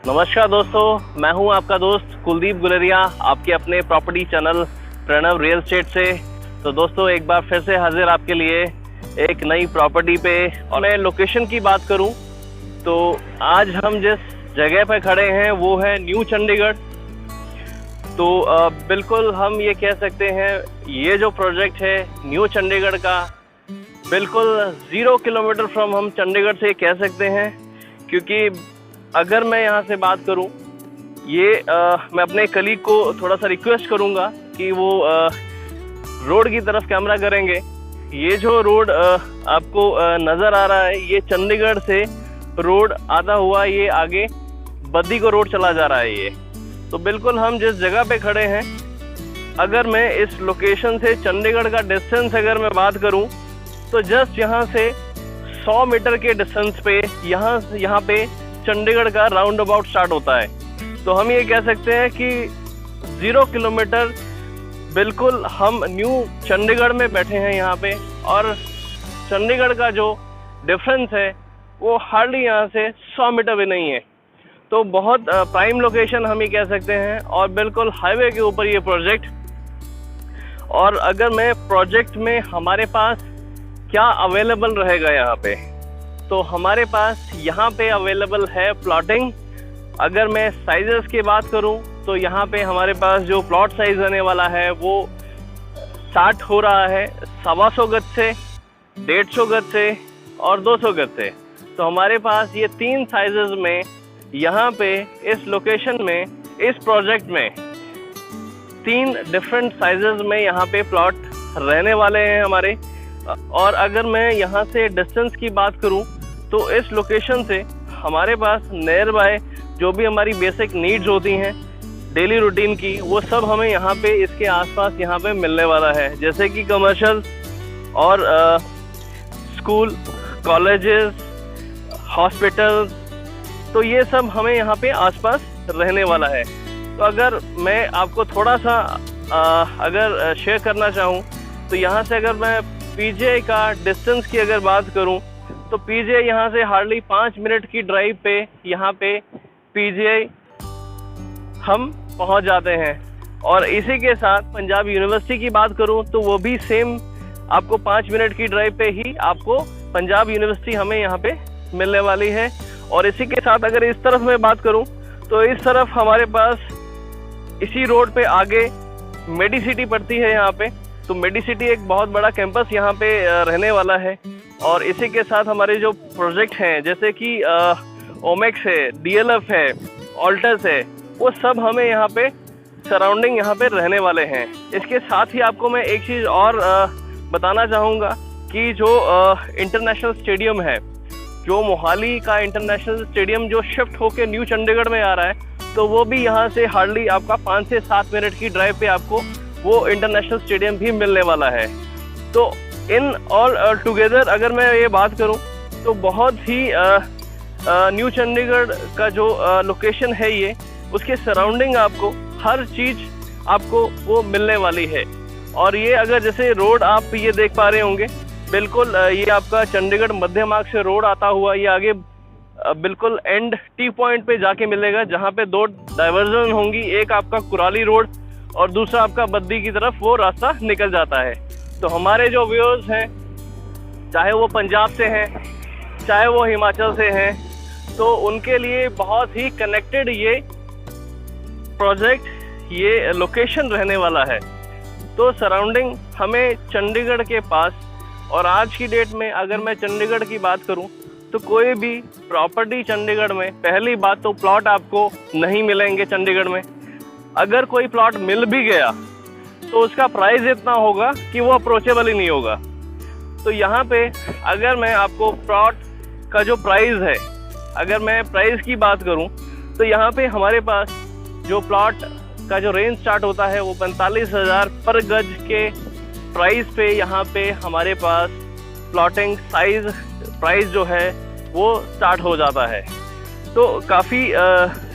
नमस्कार दोस्तों, मैं हूं आपका दोस्त कुलदीप गुलेरिया, आपके अपने property channel Pranav real estate से। तो दोस्तों, एक बार फिर से हाजिर आपके लिए एक नई प्रॉपर्टी पे। और मैं लोकेशन की बात करूं तो आज हम जिस जगह पे खड़े हैं वो है न्यू चंडीगढ़। तो बिल्कुल हम ये कह सकते हैं, ये जो प्रोजेक्ट है न्यू चंडीगढ़ का, बिल्कुल 0 किलोमीटर फ्रॉम हम चंडीगढ़ से कह सकते हैं। क्योंकि अगर मैं यहाँ से बात करूँ, ये मैं अपने कलीग को थोड़ा सा रिक्वेस्ट करूँगा कि वो रोड की तरफ कैमरा करेंगे। ये जो रोड आपको नज़र आ रहा है, ये चंडीगढ़ से रोड आता हुआ ये आगे बद्दी को रोड चला जा रहा है ये। तो बिल्कुल हम जिस जगह पे खड़े हैं, अगर मैं इस लोकेशन से चंडीगढ़ का डिस्टेंस अगर मैं बात करूं तो जस्ट यहाँ से 100 मीटर के डिस्टेंस पे यहाँ पे चंडीगढ़ का राउंड अबाउट स्टार्ट होता है। तो हम ये कह सकते हैं कि 0 किलोमीटर बिल्कुल हम न्यू चंडीगढ़ में बैठे हैं यहाँ पे। और चंडीगढ़ का जो डिफरेंस है वो हार्डली यहाँ से 100 मीटर भी नहीं है। तो बहुत प्राइम लोकेशन हम ही कह सकते हैं, और बिल्कुल हाईवे के ऊपर ये प्रोजेक्ट। और अगर मैं प्रोजेक्ट में हमारे पास क्या अवेलेबल रहेगा यहाँ पे, तो हमारे पास यहाँ पे अवेलेबल है प्लॉटिंग। अगर मैं साइजेस की बात करूँ तो यहाँ पे हमारे पास जो प्लॉट साइज रहने वाला है वो स्टार्ट हो रहा है 125 गज से, 150 गज से और 200 गज से। तो हमारे पास ये 3 साइजेस में यहाँ पे इस लोकेशन में, इस प्रोजेक्ट में 3 डिफरेंट साइजेस में यहाँ पे प्लॉट रहने वाले हैं हमारे। और अगर मैं यहाँ से डिस्टेंस की बात करूँ तो इस लोकेशन से हमारे पास नियर बाय जो भी हमारी बेसिक नीड्स होती हैं डेली रूटीन की, वो सब हमें यहाँ पे इसके आसपास यहाँ पे मिलने वाला है। जैसे कि कमर्शियल और स्कूल, कॉलेजेस, हॉस्पिटल्स, तो ये सब हमें यहाँ पे आसपास रहने वाला है। तो अगर मैं आपको थोड़ा सा अगर शेयर करना चाहूँ तो यहाँ से अगर मैं पीजीआई का डिस्टेंस की अगर बात करूँ तो पीजीआई यहाँ से हार्डली 5 मिनट की ड्राइव पे यहाँ पे पीजीआई हम पहुँच जाते हैं। और इसी के साथ पंजाब यूनिवर्सिटी की बात करूँ तो वो भी सेम आपको 5 मिनट की ड्राइव पे ही आपको पंजाब यूनिवर्सिटी हमें यहाँ पे मिलने वाली है। और इसी के साथ अगर इस तरफ मैं बात करूँ तो इस तरफ हमारे पास इसी रोड पे आगे मेडिसिटी पड़ती है यहाँ पे। तो मेडिसिटी एक बहुत बड़ा कैंपस यहाँ पे रहने वाला है। और इसी के साथ हमारे जो प्रोजेक्ट हैं जैसे कि ओमेक्स है, डीएलएफ है, ऑल्टस है, वो सब हमें यहाँ पे सराउंडिंग यहाँ पे रहने वाले हैं। इसके साथ ही आपको मैं एक चीज़ और बताना चाहूँगा कि जो इंटरनेशनल स्टेडियम है, जो मोहाली का इंटरनेशनल स्टेडियम जो शिफ्ट होके न्यू चंडीगढ़ में आ रहा है, तो वो भी यहाँ से हार्डली आपका 5 से 7 मिनट की ड्राइव पे आपको वो इंटरनेशनल स्टेडियम भी मिलने वाला है। तो इन ऑल टुगेदर अगर मैं ये बात करूं तो बहुत ही न्यू चंडीगढ़ का जो लोकेशन है ये, उसके सराउंडिंग आपको हर चीज़ आपको वो मिलने वाली है। और ये अगर जैसे रोड आप ये देख पा रहे होंगे, बिल्कुल ये आपका चंडीगढ़ मध्य मार्ग से रोड आता हुआ ये आगे बिल्कुल एंड टी पॉइंट पे जाके मिलेगा, जहाँ पे 2 डाइवर्जन होंगी, एक आपका कुराली रोड और दूसरा आपका बद्दी की तरफ वो रास्ता निकल जाता है। तो हमारे जो व्यूअर्स हैं, चाहे वो पंजाब से हैं, चाहे वो हिमाचल से हैं, तो उनके लिए बहुत ही कनेक्टेड ये प्रोजेक्ट, ये लोकेशन रहने वाला है। तो सराउंडिंग हमें चंडीगढ़ के पास, और आज की डेट में अगर मैं चंडीगढ़ की बात करूं तो कोई भी प्रॉपर्टी चंडीगढ़ में, पहली बात तो प्लॉट आपको नहीं मिलेंगे चंडीगढ़ में। अगर कोई प्लॉट मिल भी गया तो उसका प्राइस इतना होगा कि वो अप्रोचेबल ही नहीं होगा। तो यहाँ पे अगर मैं आपको प्लॉट का जो प्राइस है, अगर मैं प्राइस की बात करूँ तो यहाँ पे हमारे पास जो प्लॉट का जो रेंज स्टार्ट होता है वो 45,000 पर गज के प्राइस पे यहाँ पे हमारे पास प्लॉटिंग साइज प्राइस जो है वो स्टार्ट हो जाता है। तो काफ़ी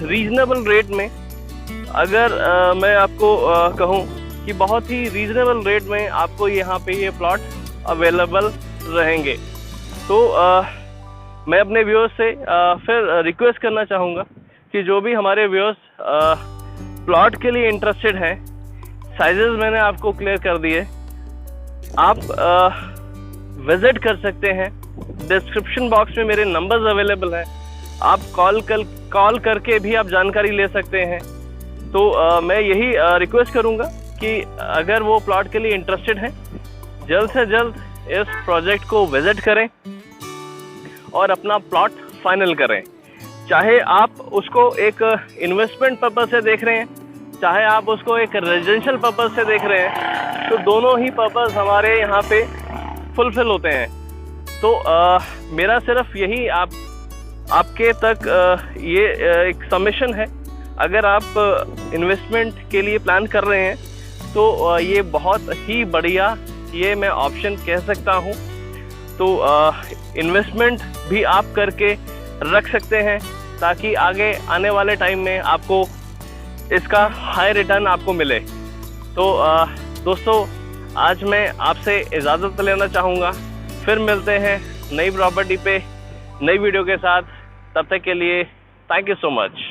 रीजनेबल रेट में, अगर मैं आपको कहूँ कि बहुत ही रीजनेबल रेट में आपको यहाँ पे ये प्लॉट अवेलेबल रहेंगे। तो मैं अपने व्यूअर्स से फिर रिक्वेस्ट करना चाहूँगा कि जो भी हमारे व्यूअर्स प्लॉट के लिए इंटरेस्टेड हैं, साइजेस मैंने आपको क्लियर कर दिए। आप विजिट कर सकते हैं। डिस्क्रिप्शन बॉक्स में मेरे नंबर्स अवेलेबल हैं, आप कॉल करके भी आप जानकारी ले सकते हैं। तो मैं यही रिक्वेस्ट करूंगा कि अगर वो प्लॉट के लिए इंटरेस्टेड हैं, जल्द से जल्द इस प्रोजेक्ट को विजिट करें और अपना प्लॉट फाइनल करें। चाहे आप उसको एक इन्वेस्टमेंट पर्पस से देख रहे हैं, चाहे आप उसको एक रेजिडेंशियल पर्पस से देख रहे हैं, तो दोनों ही पर्पस हमारे यहाँ पे फुलफिल होते हैं। तो मेरा सिर्फ यही आपके तक ये एक सबमिशन है। अगर आप इन्वेस्टमेंट के लिए प्लान कर रहे हैं तो ये बहुत ही बढ़िया ये मैं ऑप्शन कह सकता हूँ। तो इन्वेस्टमेंट भी आप करके रख सकते हैं ताकि आगे आने वाले टाइम में आपको इसका हाई रिटर्न आपको मिले। तो दोस्तों, आज मैं आपसे इजाज़त लेना चाहूँगा। फिर मिलते हैं नई प्रॉपर्टी पे नई वीडियो के साथ। तब तक के लिए थैंक यू सो मच।